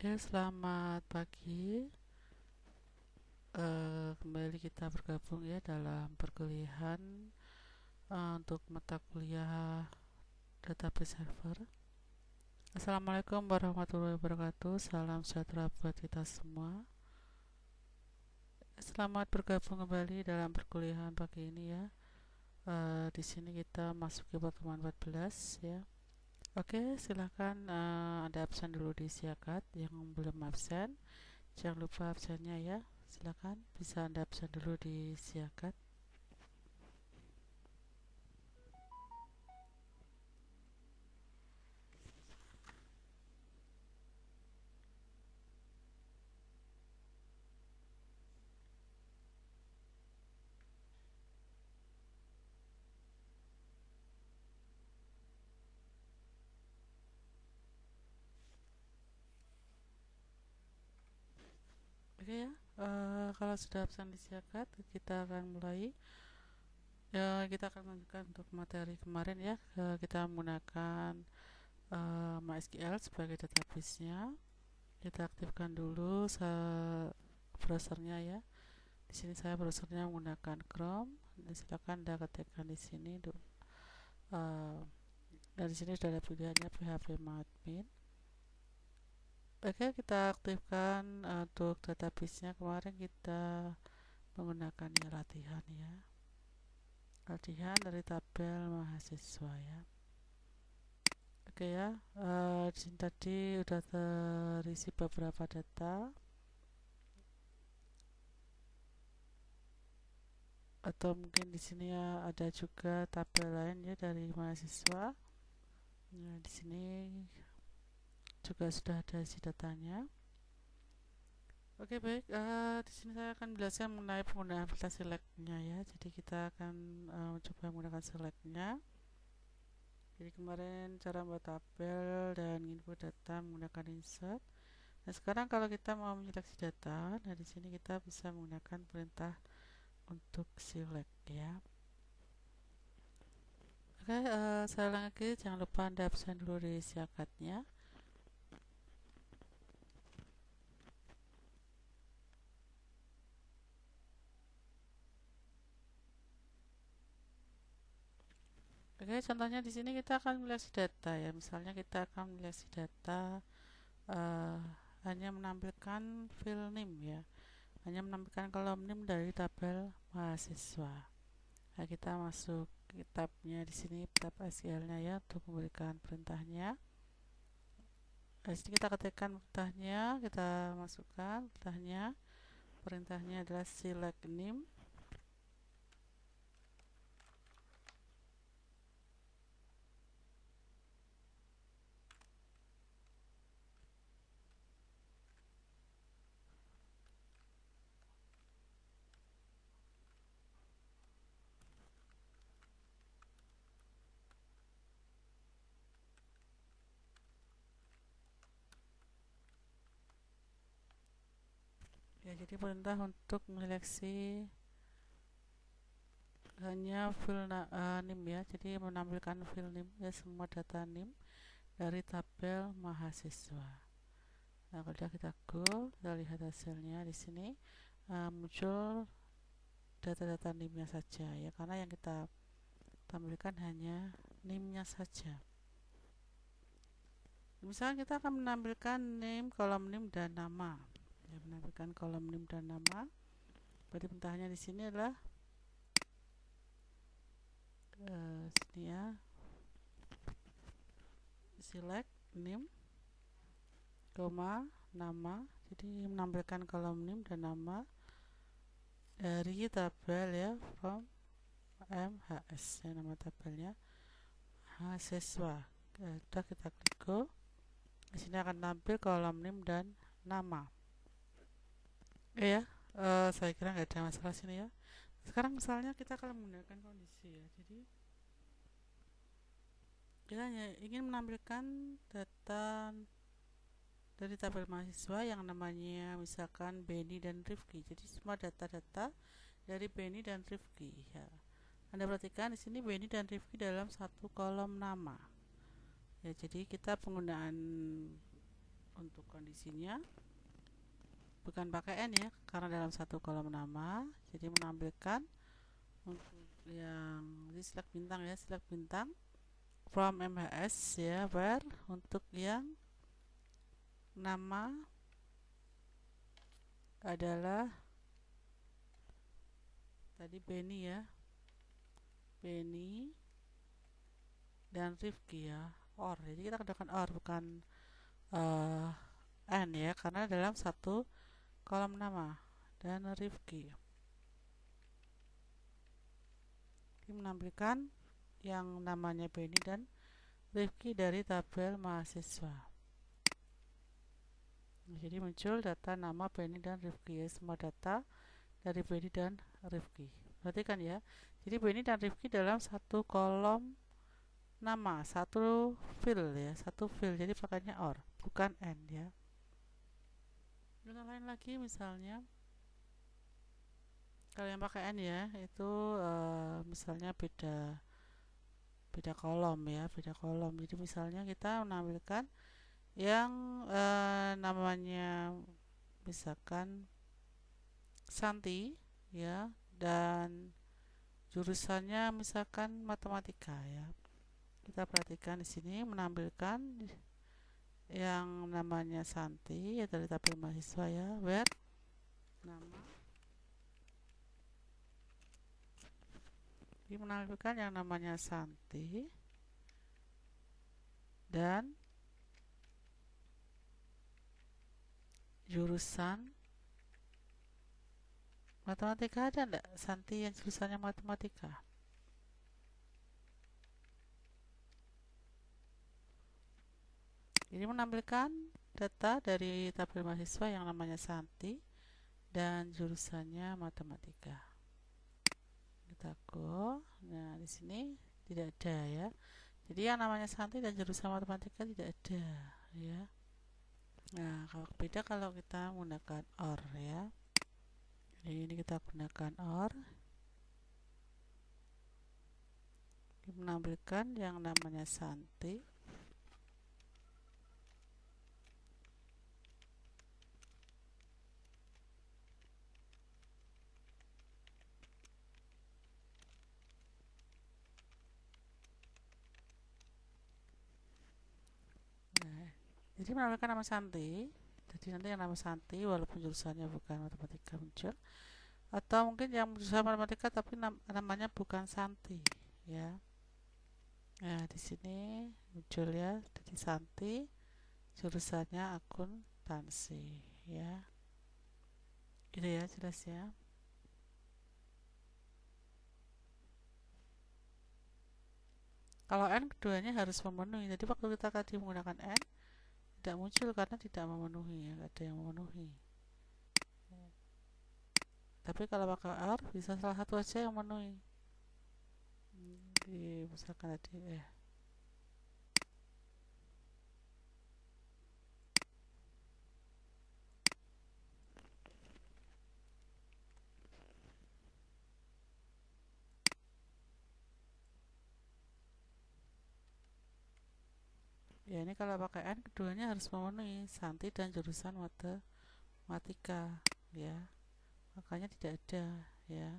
Ya, selamat pagi. Kembali kita bergabung ya dalam perkuliahan untuk mata kuliah database server. Assalamualaikum warahmatullahi wabarakatuh. Salam sejahtera buat kita semua. Selamat bergabung kembali dalam perkuliahan pagi ini ya. Di sini kita masuki pertemuan 14 ya. Oke, silahkan Anda absen dulu di siakat. Yang belum absen, jangan lupa absennya ya. Silakan bisa Anda absen dulu di siakat. Oke ya, kalau sudah absen disiapkan, kita akan mulai. Ya, kita akan melanjutkan untuk materi kemarin ya. Kita menggunakan MySQL sebagai database-nya. Kita aktifkan dulu browsernya ya. Di sini saya browsernya menggunakan Chrome. Dan silakan Anda ketikkan di sini. Dan di sini sudah ada pilihannya php-admin. Oke, kita aktifkan untuk database-nya. Kemarin kita menggunakan ya latihan ya. Latihan dari tabel mahasiswa ya. Oke ya, di sini tadi udah terisi beberapa data atau mungkin di sini ya ada juga tabel lain ya dari mahasiswa. Nah, di sini juga sudah ada isi datanya. Oke baik, di sini saya akan menjelaskan mengenai penggunaan filter select-nya ya. Jadi kita akan mencoba menggunakan select-nya. Jadi kemarin cara membuat tabel dan input data menggunakan insert. Nah sekarang kalau kita mau menyeleksi data, nah di sini kita bisa menggunakan perintah untuk select ya. Oke, saya ulang lagi, jangan lupa Anda absen dulu di siakatnya. Oke, contohnya di sini kita akan menyeleksi data ya. Misalnya kita akan menyeleksi data uh, hanya menampilkan file name ya. Hanya menampilkan kolom name dari tabel mahasiswa. Nah, kita masuk ke tabnya di sini, tab SQL-nya ya untuk memberikan perintahnya. Di sini kita ketikkan perintahnya, kita masukkan perintahnya. Perintahnya adalah select name. Ya, jadi perintah untuk menyeleksi hanya file name ya. Jadi menampilkan file name ya, semua data name dari tabel mahasiswa. Nah, kalau kita go, kita lihat hasilnya di sini muncul data-data NIM-nya saja ya, karena yang kita tampilkan hanya NIM-nya saja. Misalnya kita akan menampilkan name, kolom name dan nama. Ya, menampilkan kolom name dan nama. Berarti perintahnya di sini adalah sini ya, select name, nama. Jadi menampilkan kolom name dan nama dari tabel ya, from MHS ya, nama tabelnya mahasiswa. Sudah kita klik go. Di sini akan tampil kolom name dan nama. Ya, saya kira nggak ada masalah sini ya. Sekarang misalnya kita akan menggunakan kondisi ya. Jadi kita hanya ingin menampilkan data dari tabel mahasiswa yang namanya misalkan Benny dan Rifki. Jadi semua data-data dari Benny dan Rifki ya. Anda perhatikan di sini Benny dan Rifki dalam satu kolom nama. Ya, jadi kita penggunaan untuk kondisi isinya bukan pakai n ya, karena dalam satu kolom nama. Jadi menampilkan untuk yang di select bintang ya, select bintang from MHS ya, where untuk yang nama adalah tadi Benny ya, Benny dan Rifki ya, or. Jadi kita kenakan or bukan n ya, karena dalam satu kolom nama. Dan Rifki ini menampilkan yang namanya Benny dan Rifki dari tabel mahasiswa. Jadi muncul data nama Benny dan Rifki ya, semua data dari Benny dan Rifki. Perhatikan ya. Jadi Benny dan Rifki dalam satu kolom nama, satu field ya, satu field. Jadi pakainya or, bukan n ya. Contoh lain lagi misalnya, kalau yang pakai n ya, itu misalnya beda kolom ya, beda kolom. Jadi misalnya kita menampilkan yang namanya misalkan Santi ya, dan jurusannya misalkan matematika ya. Kita perhatikan di sini menampilkan yang namanya Santi ya, dari tabel mahasiswa ya, where nama. Ini menampilkan yang namanya Santi dan jurusan matematika. Ada enggak Santi yang jurusannya matematika? Ini menampilkan data dari tabel mahasiswa yang namanya Santi dan jurusannya matematika. Kita go. Nah, di sini tidak ada ya. Jadi yang namanya Santi dan jurusan matematika tidak ada ya. Nah, kalau beda kalau kita menggunakan or ya. Jadi ini kita gunakan or. Ini menampilkan yang namanya Santi jadi menampilkan nama Santi. Jadi nanti yang nama Santi walaupun jurusannya bukan matematika muncul, atau mungkin yang jurusan matematika tapi namanya bukan Santi ya. Nah, di sini muncul ya, jadi Santi jurusannya akuntansi ya. Gitu ya, jelas ya. Kalau n keduanya harus memenuhi. Jadi waktu kita tadi menggunakan n tidak muncul karena tidak memenuhi ya, tidak ada yang memenuhi. Tapi kalau pakai or bisa salah satu aja yang memenuhi. Misalkan tadi ya, ini kalau pakai n keduanya harus memenuhi, Santi dan jurusan matematika ya, makanya tidak ada ya.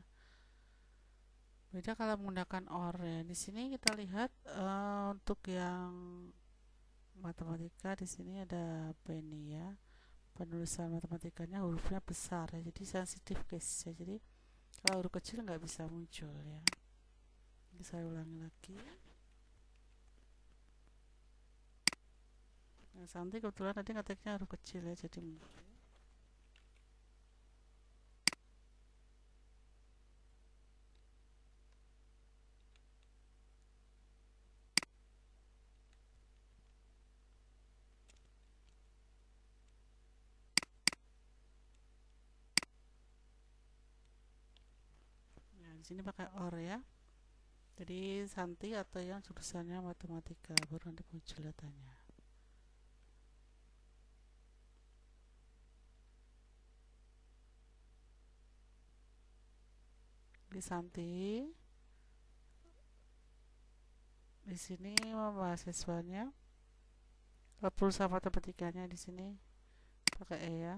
Beda kalau menggunakan or ya. Di sini kita lihat untuk yang matematika di sini ada Benny ya, penulisan matematikanya hurufnya besar ya, jadi sensitif case ya. Jadi kalau huruf kecil nggak bisa muncul ya. Ini saya ulangi lagi. Nah, Santi kebetulan tadi ngetiknya huruf kecil ya, jadi muncul. Nah, di sini pakai or ya. Jadi Santi atau yang jurusannya matematika, baru nanti muncul datanya. Di Santi di sini mahasiswanya, perusahaan matematikanya di sini pakai E ya.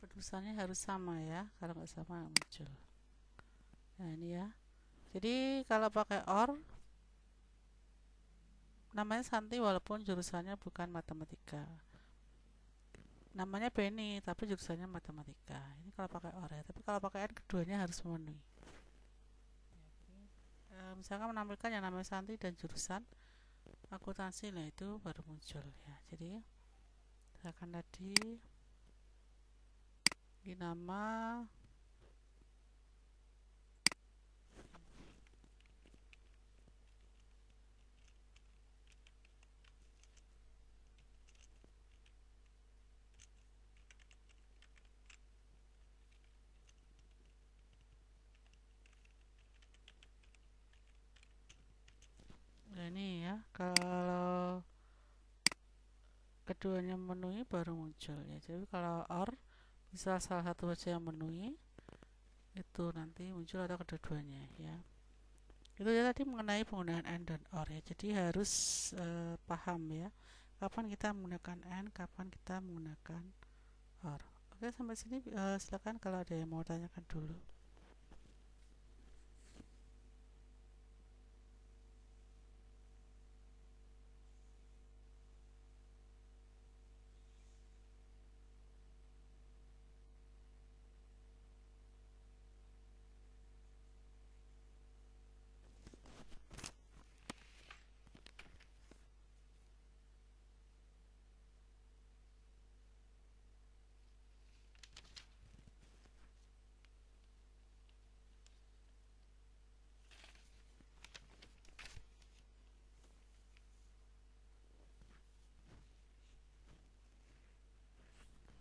Penulisannya harus sama ya, kalau nggak sama nggak muncul. Nah ini ya, jadi kalau pakai OR namanya Santi walaupun jurusannya bukan matematika, namanya Benny tapi jurusannya matematika. Ini kalau pakai OR ya, tapi kalau pakai N keduanya harus memenuhi. Misalkan menampilkan yang namanya Santi dan jurusan akuntansi, nah itu baru muncul ya. Jadi misalkan tadi di nama nah ini ya, kalau keduanya memenuhi baru muncul ya. Jadi kalau OR bisa salah satu saja yang memenuhi, itu nanti muncul atau kedua-duanya ya. Itu ya tadi mengenai penggunaan AND dan OR ya. Jadi harus paham ya, kapan kita menggunakan AND, kapan kita menggunakan OR. Oke, sampai sini silakan kalau ada yang mau tanyakan dulu.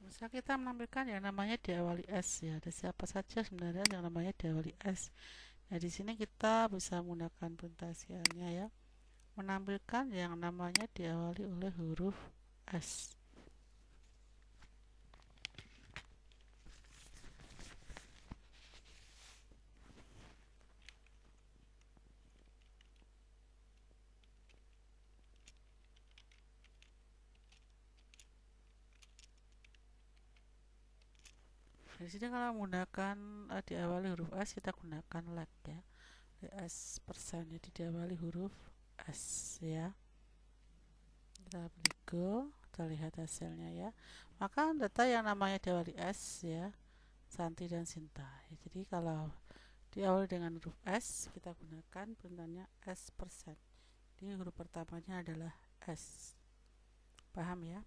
Bisa kita menampilkan yang namanya diawali S ya. Ada siapa saja sebenarnya yang namanya diawali S. Nah, di sini kita bisa menggunakan puntasialnya ya. Menampilkan yang namanya diawali oleh huruf S. Di sini kalau menggunakan diawali huruf S, kita gunakan like ya. S persen, jadi diawali huruf S ya. Kita pilih go, kita lihat hasilnya ya. Maka data yang namanya diawali S ya, Santi dan Sinta ya. Jadi kalau diawali dengan huruf S, kita gunakan perintahnya S persen. Jadi huruf pertamanya adalah S. Paham ya?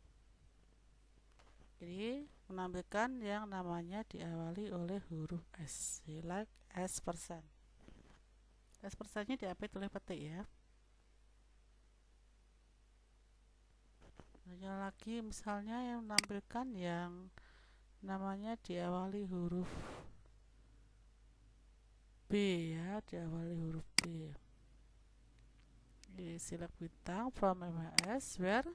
Jadi menampilkan yang namanya diawali oleh huruf S, like S persen. S persennya diapit oleh petik ya. Banyak lagi misalnya yang menampilkan yang namanya diawali huruf B ya, diawali huruf B. Select bintang from MHS where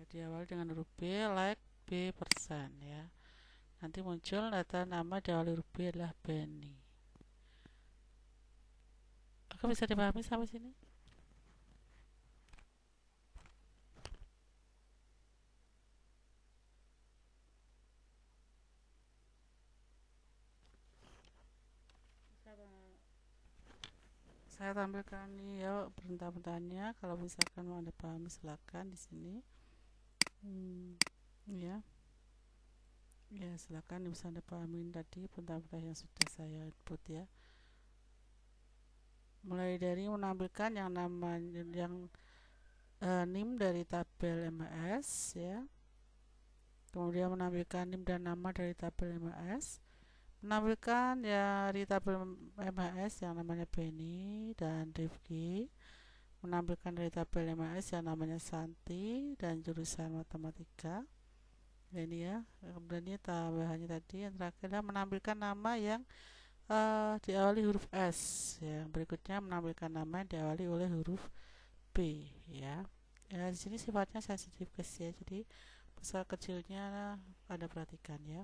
diawali dengan huruf B, like B persen ya. Nanti muncul data nama diawali huruf B adalah Benny. Oke, bisa dipahami sampai sini? Saya tampilkan nih ya perintah-perintahnya. Kalau misalkan mau Anda pahami silakan di sini. Ya. Ya, silakan bisa Anda pahamin tadi perintah-perintah yang sudah saya input ya. Mulai dari menampilkan yang namanya yang NIM dari tabel MAS ya. Kemudian menampilkan NIM dan nama dari tabel MAS. menampilkan ya di tabel MHS yang namanya Benny dan Rifki, menampilkan dari tabel MHS yang namanya Santi dan jurusan matematika. Ini ya, kemudian ini tambahannya tadi yang terakhir adalah menampilkan nama yang diawali huruf S. Yang berikutnya menampilkan nama yang diawali oleh huruf B ya. Ya di sini sifatnya sensitif case ya, jadi besar kecilnya Anda perhatikan ya.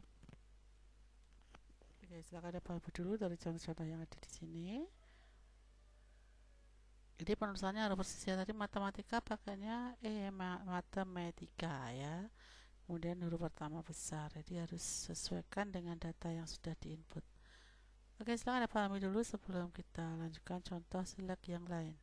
Oke, silakan Anda pahami dulu dari contoh-contoh yang ada di sini. Jadi penulisannya harus persis ya, tadi matematika pakainya matematika ya. Kemudian huruf pertama besar, jadi harus sesuaikan dengan data yang sudah diinput. Oke, silakan Anda pahami dulu sebelum kita lanjutkan contoh select yang lain.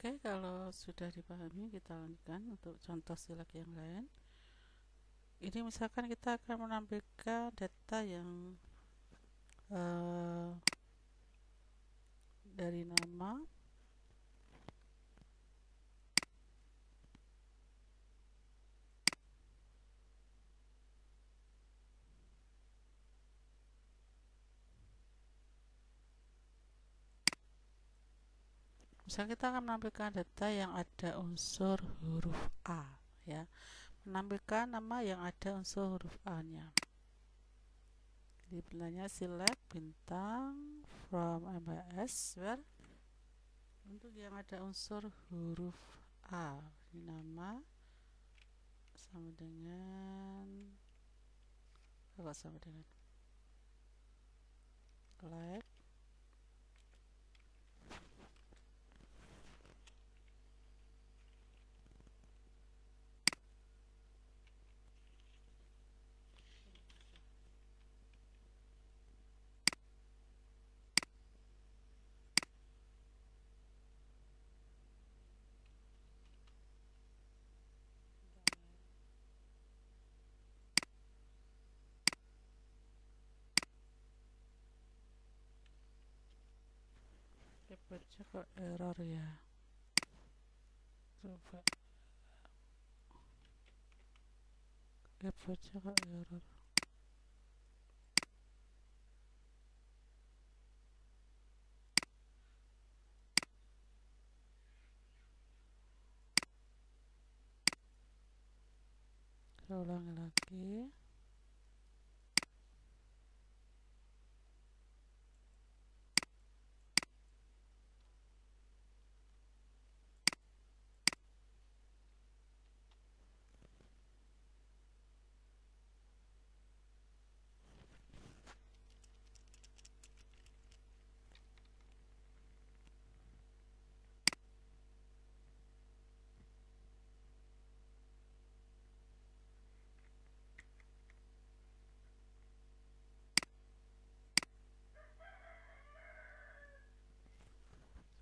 Oke, kalau sudah dipahami, kita lanjutkan untuk contoh select yang lain. Ini misalkan kita akan menampilkan data yang dari nama, misal kita akan menampilkan data yang ada unsur huruf A ya, menampilkan nama yang ada unsur huruf A nya. Jadi bilangnya select bintang from MHS where untuk yang ada unsur huruf A, ini nama sama dengan like. keyboardnya kok error ya, coba keyboardnya kok error. Saya ulangi lagi.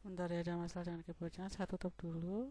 Sebentar ya, ada masalah dengan keyboardnya, saya tutup dulu.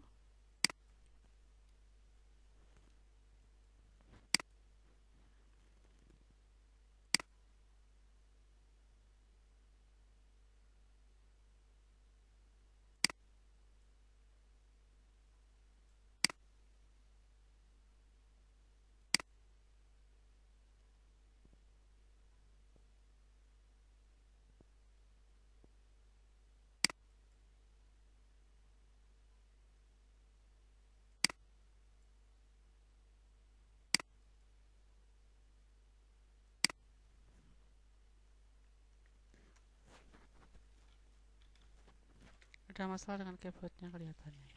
Ada masalah dengan keyboardnya kelihatannya.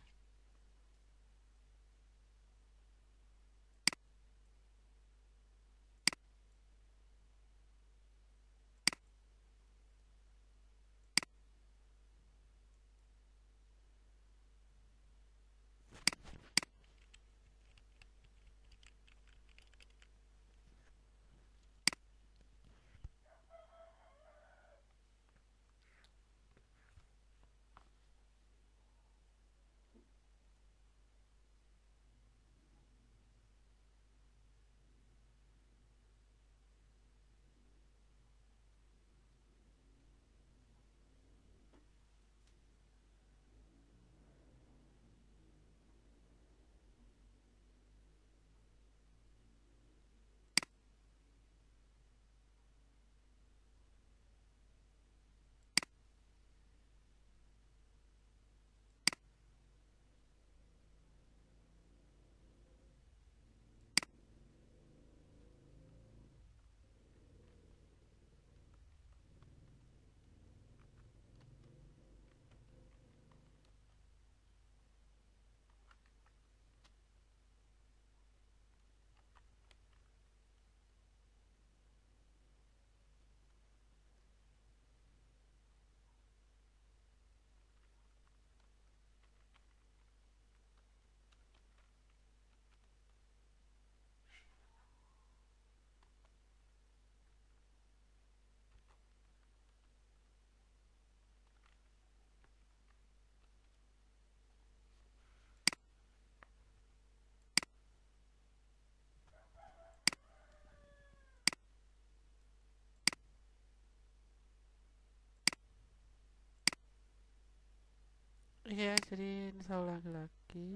Iya, jadi ini saya ulangi lagi.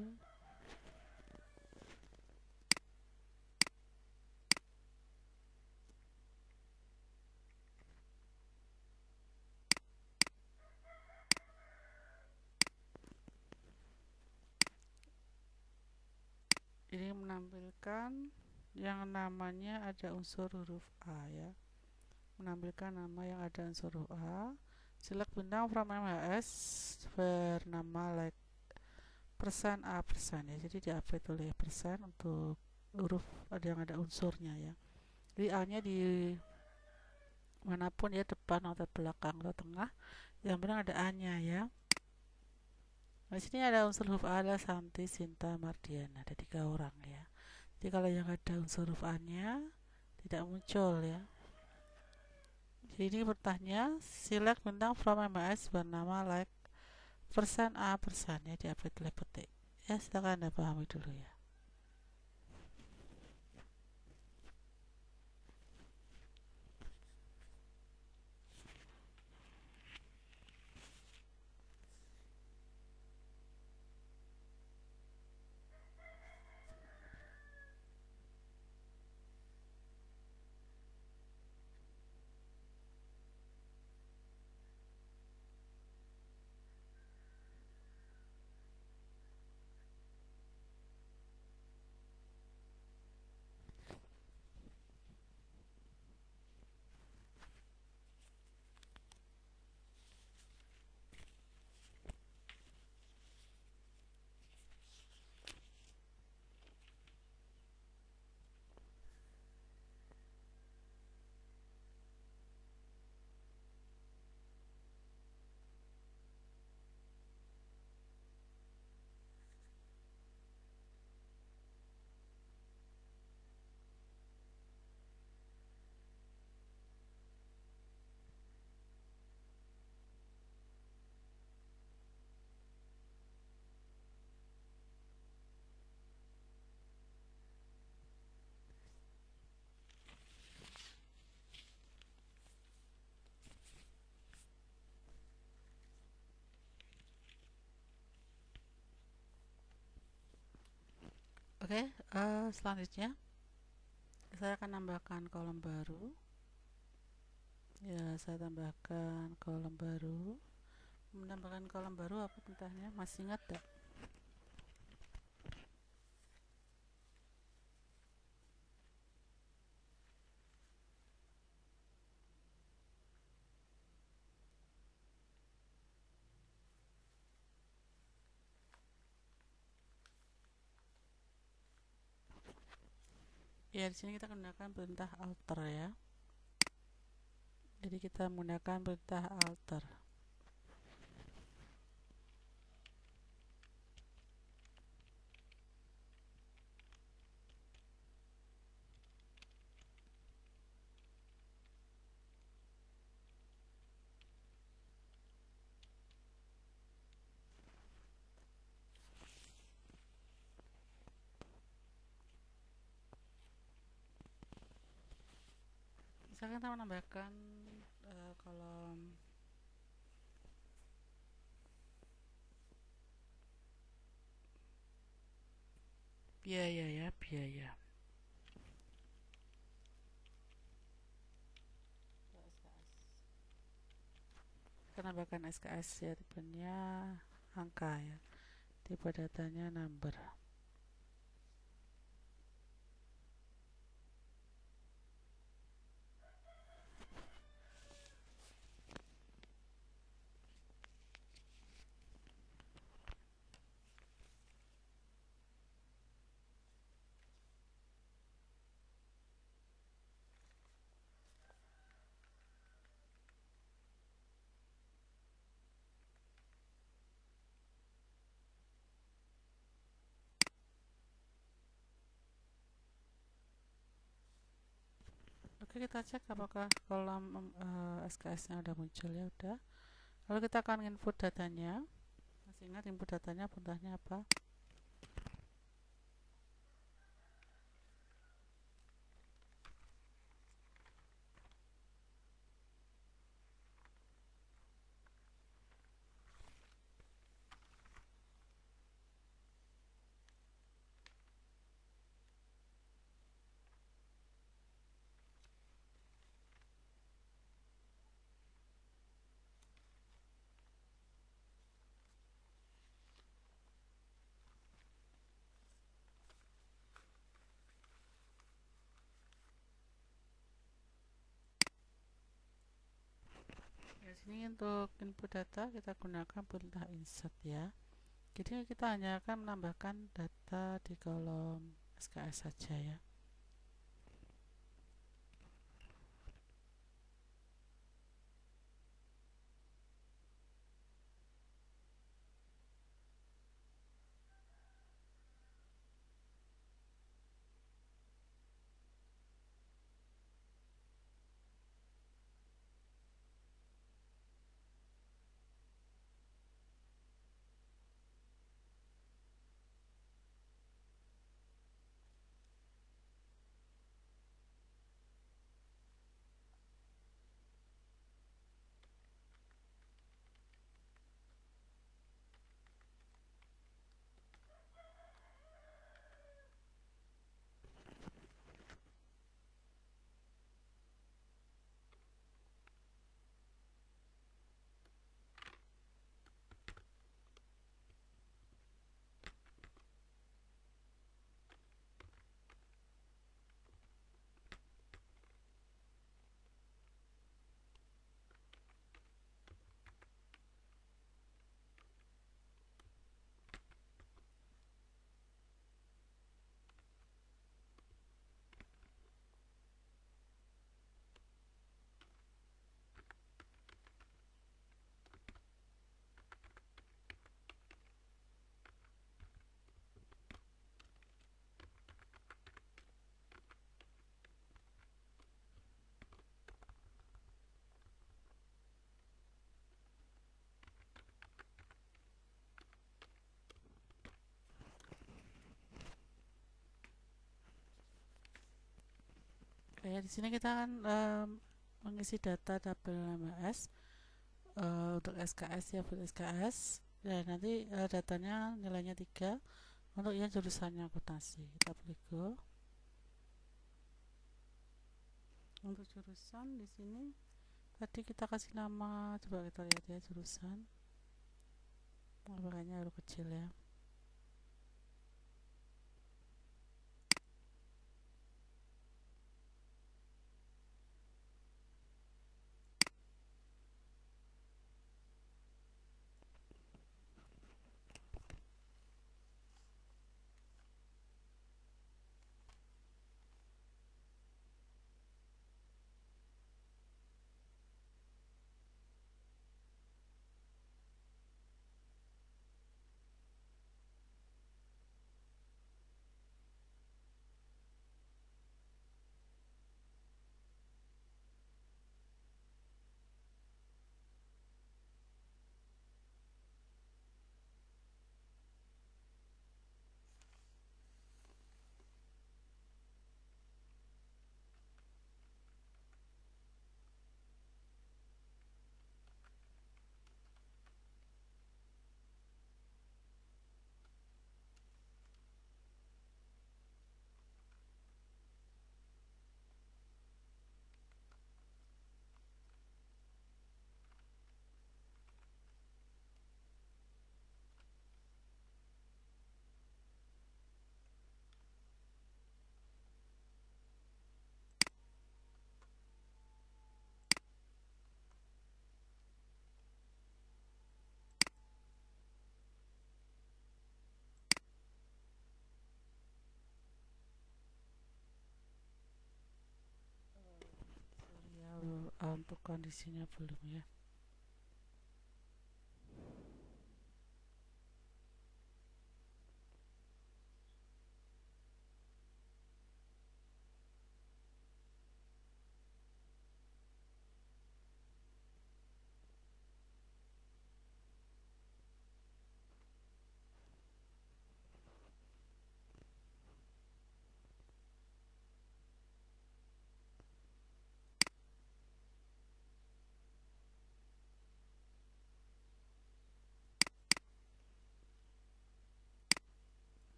Ini menampilkan yang namanya ada unsur huruf A ya. Menampilkan nama yang ada unsur huruf A. Select bintang from MHS bernama like persen A persen ya. Jadi di-update oleh persen untuk huruf ada yang ada unsurnya ya. Jadi A-nya di manapun ya, depan atau belakang atau tengah, yang penting ada A-nya ya. Nah, di sini ada unsur huruf A, ada Santi, Sinta, Mardiana, ada 3 orang ya. Jadi kalau yang ada unsur huruf A-nya tidak muncul ya. Jadi ini bertanya select bintang from MHS bernama like persen A persen ya, di-update oleh petik. Ya, silakan Anda pahami dulu ya. Oke, selanjutnya saya akan nambahkan kolom baru. Ya, saya tambahkan kolom baru. Menambahkan kolom baru apa perintahnya? Masih ingat tak? Ya, di sini kita gunakan perintah alter ya. Jadi kita menggunakan perintah alter. Misalkan kita menambahkan kolom biaya ya, biaya. Kita nambahkan SKS ya, tipenya angka ya. Tipe datanya number. Oke, kita cek apakah kolom SKS-nya udah muncul ya, udah. Lalu kita akan input datanya. Masih ingat input datanya perintahnya apa? Ya, sini untuk input data kita gunakan perintah insert ya. Jadi kita hanya akan menambahkan data di kolom SKS saja ya. Oke, di sini kita akan mengisi data tabel nama S untuk SKS ya, buat SKS. Dan nanti datanya nilainya 3, Untuk yang jurusannya akuntansi kita pilih go. Untuk jurusan di sini tadi kita kasih nama, coba kita lihat ya jurusan. Makanya huruf kecil ya. Ya, untuk kondisinya belum ya.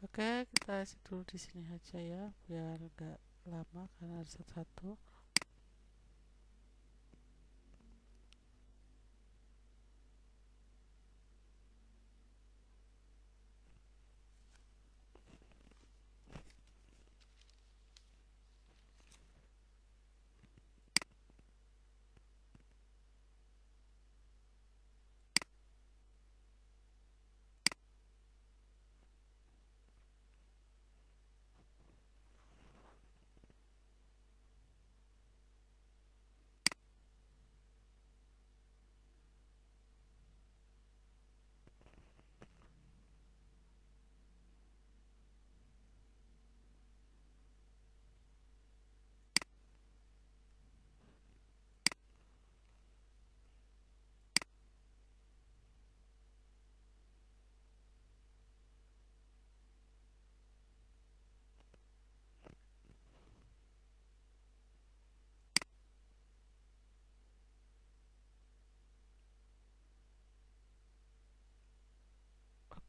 Oke, kita isi dulu di sini aja ya, biar enggak lama karena harus satu-satu.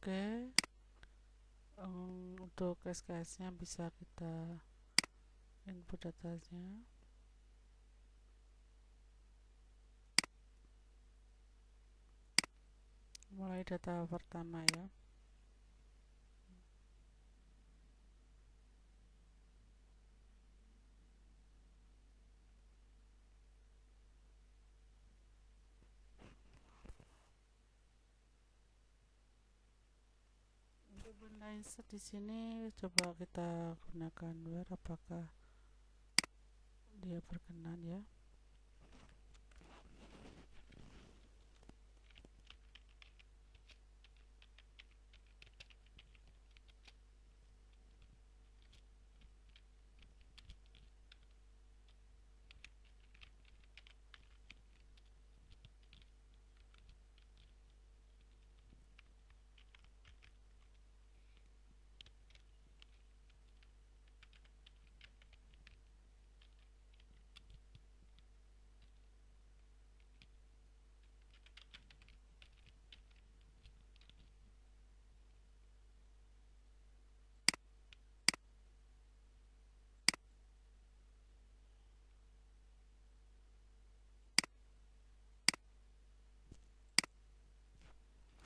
Oke, untuk SKS-nya bisa kita input datanya. Mulai data pertama ya. Untuk benda insert di sini coba kita gunakan where, apakah dia berkenan ya.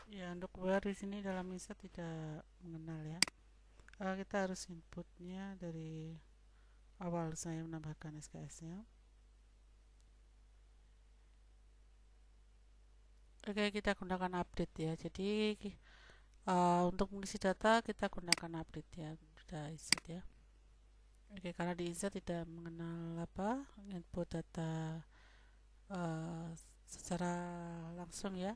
Ya, untuk where di sini dalam insert tidak mengenal ya. Kita harus inputnya dari awal. Saya menambahkan SKS-nya. Oke, kita gunakan update ya. Jadi untuk mengisi data kita gunakan update ya. Sudah insert ya. Oke, karena di insert tidak mengenal input data uh, secara langsung ya.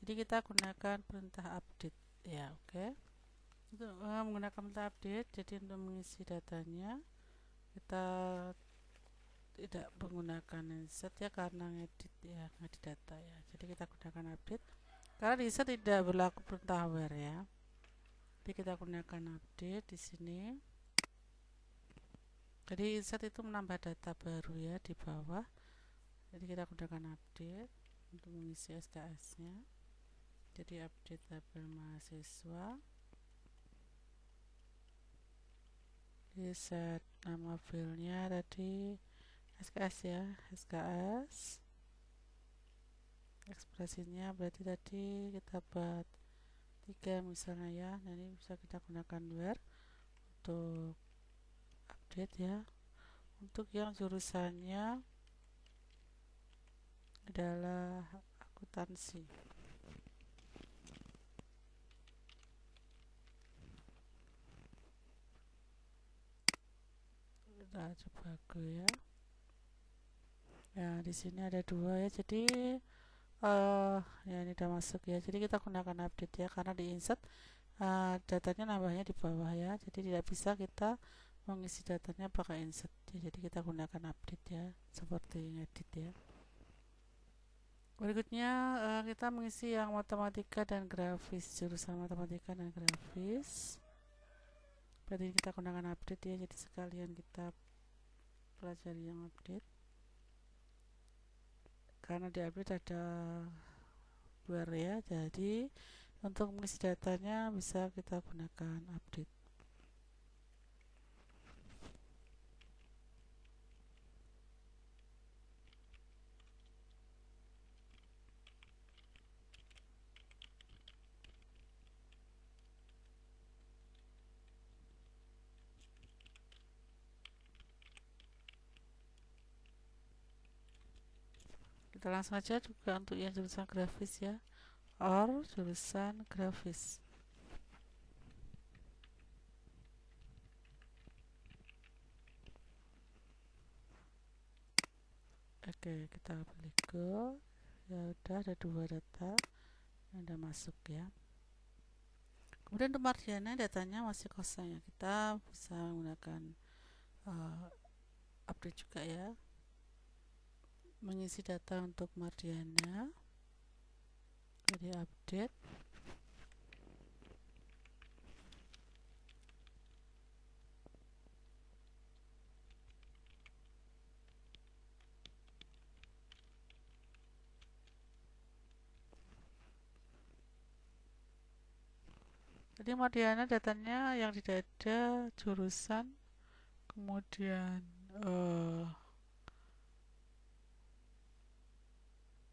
Jadi kita gunakan perintah update ya. Oke. Untuk menggunakan perintah update, jadi untuk mengisi datanya kita tidak menggunakan insert ya, karena ngedit data ya. Jadi kita gunakan update. Karena di insert tidak berlaku perintah where ya. Jadi kita gunakan update di sini. Jadi insert itu menambah data baru ya di bawah. Jadi kita gunakan update untuk mengisi SKS-nya. Jadi update tabel mahasiswa. Di set nama filenya tadi SKS ya, SKS. Ekspresinya berarti tadi kita buat 3 misalnya ya. Nah, ini bisa kita gunakan where untuk update ya. Untuk yang jurusannya adalah akuntansi. Kita coba go ya. Ya, di sini ada 2 ya. Jadi ya ini udah masuk ya. Jadi kita gunakan update ya, karena di insert datanya nambahnya di bawah ya. Jadi tidak bisa kita mengisi datanya pakai insert ya. Jadi kita gunakan update ya, seperti ngedit ya. Berikutnya kita mengisi yang matematika dan grafis, jurusan matematika dan grafis. Berarti kita gunakan update ya. Jadi sekalian kita pelajari yang update. Karena di update ada where ya. Jadi untuk mengisi datanya bisa kita gunakan update. Kita langsung aja juga untuk yang jurusan grafis ya, or jurusan grafis. Oke, kita pilih go. Ya udah, ada 2 data yang udah masuk ya. Kemudian untuk Mardiana datanya masih kosong ya. Kita bisa menggunakan update juga ya. Mengisi data untuk Mardiana. Jadi update. Jadi Mardiana datanya yang tidak ada jurusan, kemudian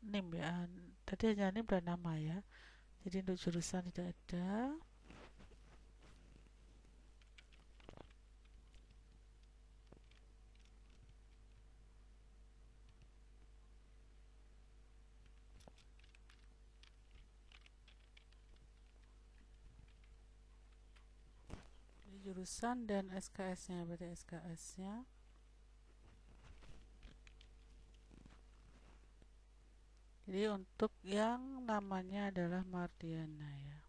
NIM ya. Tadi hanya NIM dan nama ya. Jadi untuk jurusan tidak ada. Jadi jurusan dan SKS-nya, berarti SKS-nya. Jadi untuk yang namanya adalah Mardiana ya.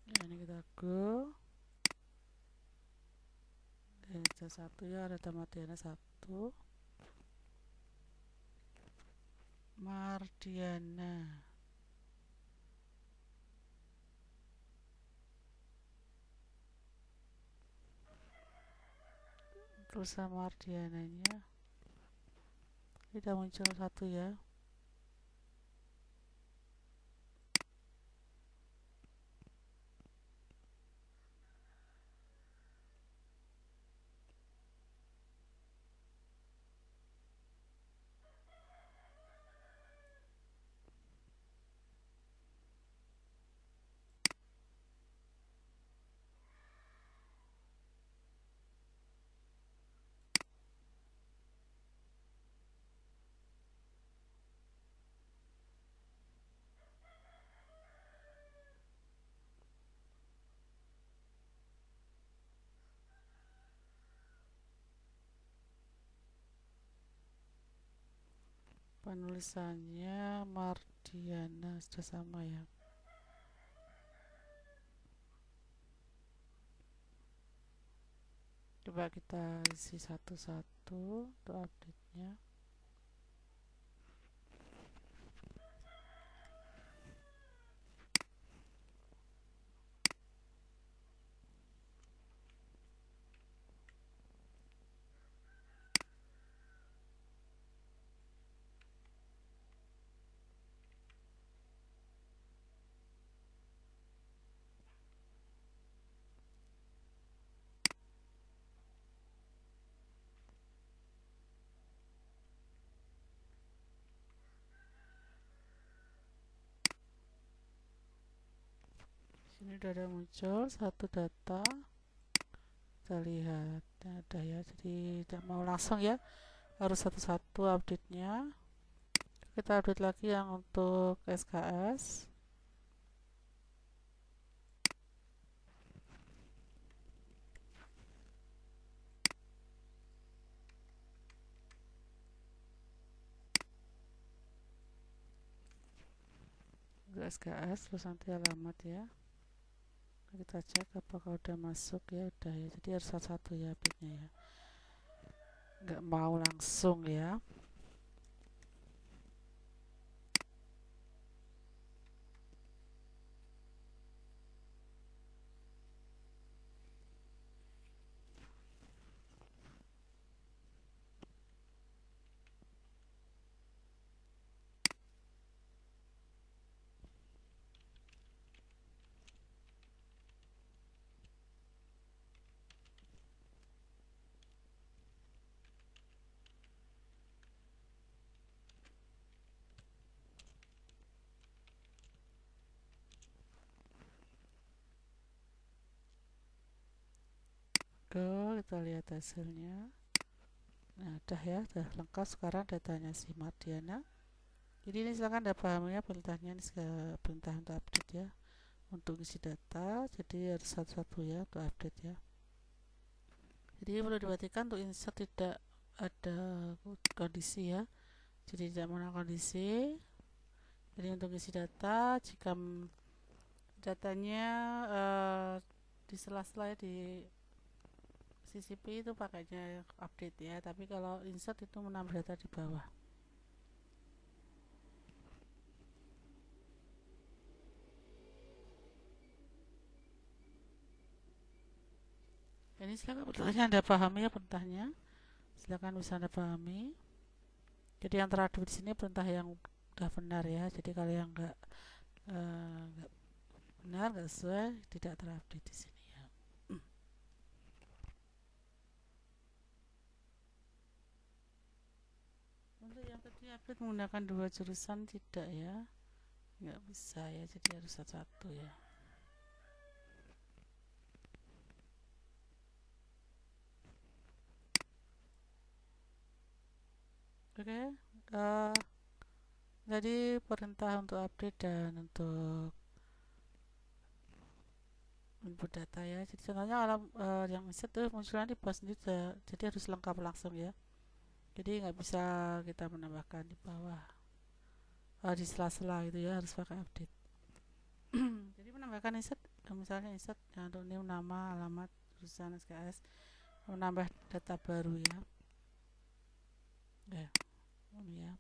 Ya, ini kita go. Ada 1 ya, ada Mardiana 1. Mardiana. Terus sama Mardiananya tidak muncul 1 ya. penulisannya Mardiana sudah sama ya. Coba kita isi satu-satu untuk update-nya. Sini udah ada muncul satu data, kita lihat ada ya, jadi tidak mau langsung ya, harus satu-satu update-nya. Kita update lagi yang untuk SKS. Untuk SKS terus nanti alamat ya. Kita cek apakah udah masuk ya, udah ya, jadi harus satu-satu ya update-nya ya, nggak mau langsung ya. Kita lihat hasilnya. Nah udah ya, udah lengkap sekarang datanya si Mardiana. Jadi ini silakan Anda pahami ya perintahnya, ini perintah untuk update ya, untuk isi data, jadi harus satu-satu ya untuk update ya. Jadi perlu diperhatikan untuk insert tidak ada kondisi ya, jadi tidak menggunakan kondisi. Jadi untuk isi data, jika datanya di sela-sela di CCP itu pakainya update ya, tapi kalau insert itu menambah data di bawah. Ini silakan perintahnya Anda pahami ya perintahnya, silakan bisa Anda pahami. Jadi yang terupdate di sini perintah yang udah benar ya, jadi kalau yang nggak benar, nggak sesuai, tidak terupdate di sini ya. Untuk yang tadi update menggunakan dua jurusan tidak ya, nggak bisa ya, jadi harus satu-satu ya. Oke, jadi perintah untuk update dan untuk input data ya. Jadi contohnya alam yang insert itu munculnya di bawah sendiri, jadi harus lengkap langsung ya. Jadi nggak bisa kita menambahkan di bawah, di sela-sela gitu ya, harus pakai update. Jadi menambahkan insert, misalnya insert untuk name, nama, alamat, jurusan, SKS, menambah data baru ya. Ini ya.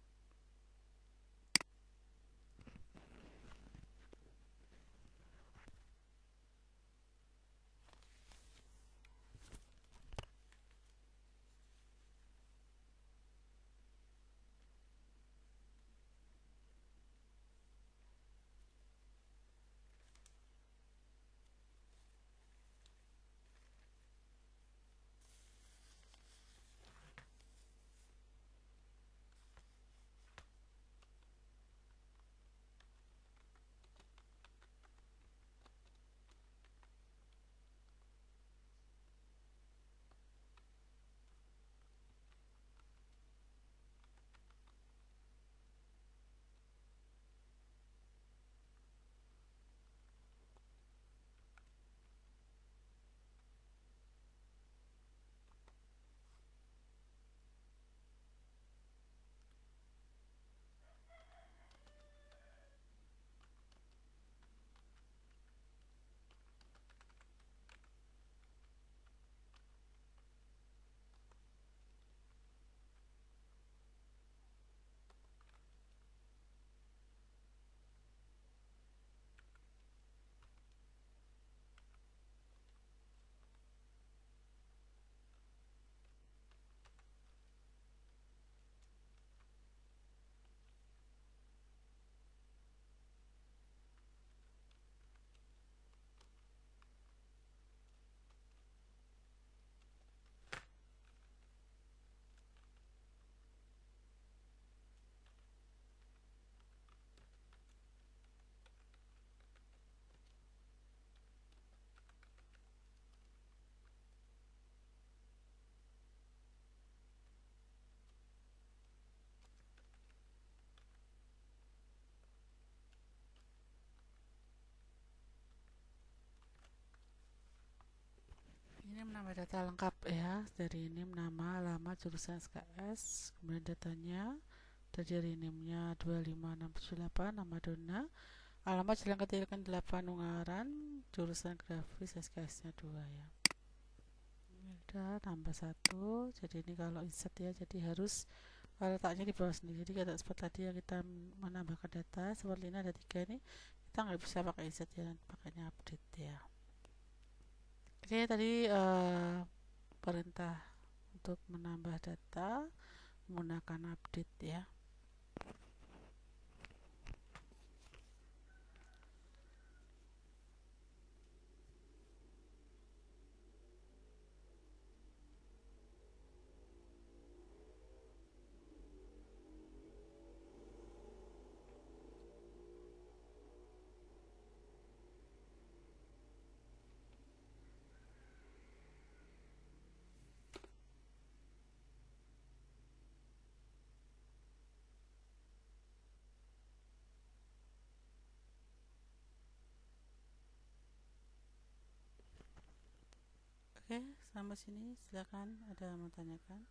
data lengkap ya, dari NIM, nama, alamat, jurusan SKS, kemudian datanya dari NIM-nya 25678, nama Dona, alamat Jalan Ketilakan 8 Ungaran, jurusan grafis, SKS-nya 2 ya. Udah tambah 1. Jadi ini kalau insert ya, jadi harus letaknya di bawah sendiri. Jadi kata seperti tadi yang kita menambahkan data seperti ini ada 3 ini, kita nggak bisa pakai insert ya, pakainya update ya. Oke, tadi perintah untuk menambah data menggunakan update ya. Oke, sampai sini silakan, ada yang mau tanyakan?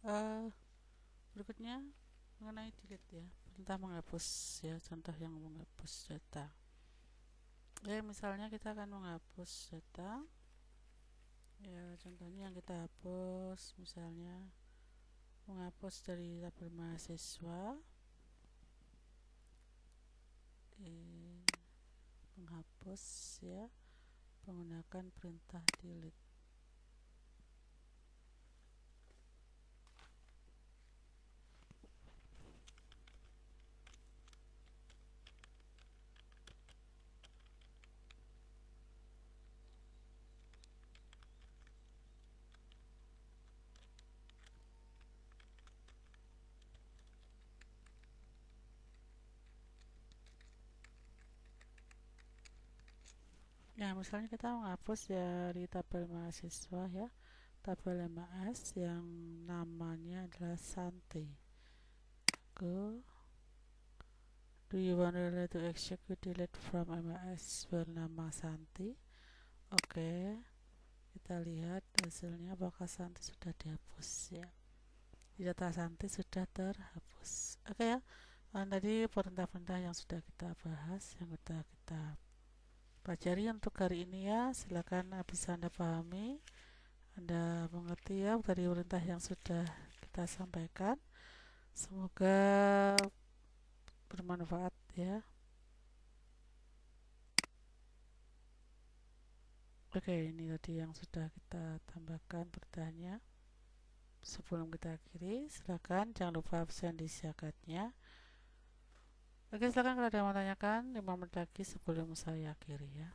uh, Berikutnya mengenai delete ya, perintah menghapus ya, contoh yang menghapus data. Misalnya kita akan menghapus data ya, contohnya yang kita hapus misalnya menghapus dari tabel mahasiswa, menghapus ya menggunakan perintah delete. Ya, misalnya kita menghapus dari tabel mahasiswa ya, tabel MAS yang namanya adalah Santi. Go. Do you want to execute delete from MAS bernama Santi? Oke, kita lihat hasilnya apakah Santi sudah dihapus ya. Data Santi sudah terhapus. Oke ya. Tadi perintah-perintah yang sudah kita bahas, yang sudah kita pelajari untuk hari ini ya. Silakan bisa Anda pahami, Anda mengerti ya dari perintah yang sudah kita sampaikan. Semoga bermanfaat ya. Oke, ini tadi yang sudah kita tambahkan perintahnya. Sebelum kita akhiri, silakan jangan lupa absen di siakatnya. Oke, silakan kalau ada yang mau tanyakan 5 menit lagi sebelum saya akhiri ya.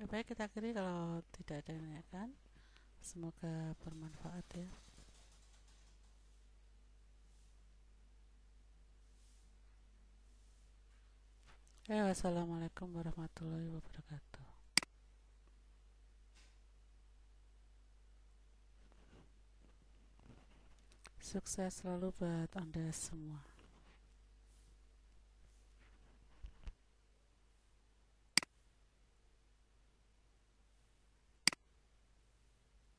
Baik, kita akhiri kalau tidak ada yang menanyakan. Semoga bermanfaat ya. Wassalamualaikum warahmatullahi wabarakatuh. Sukses selalu buat Anda semua.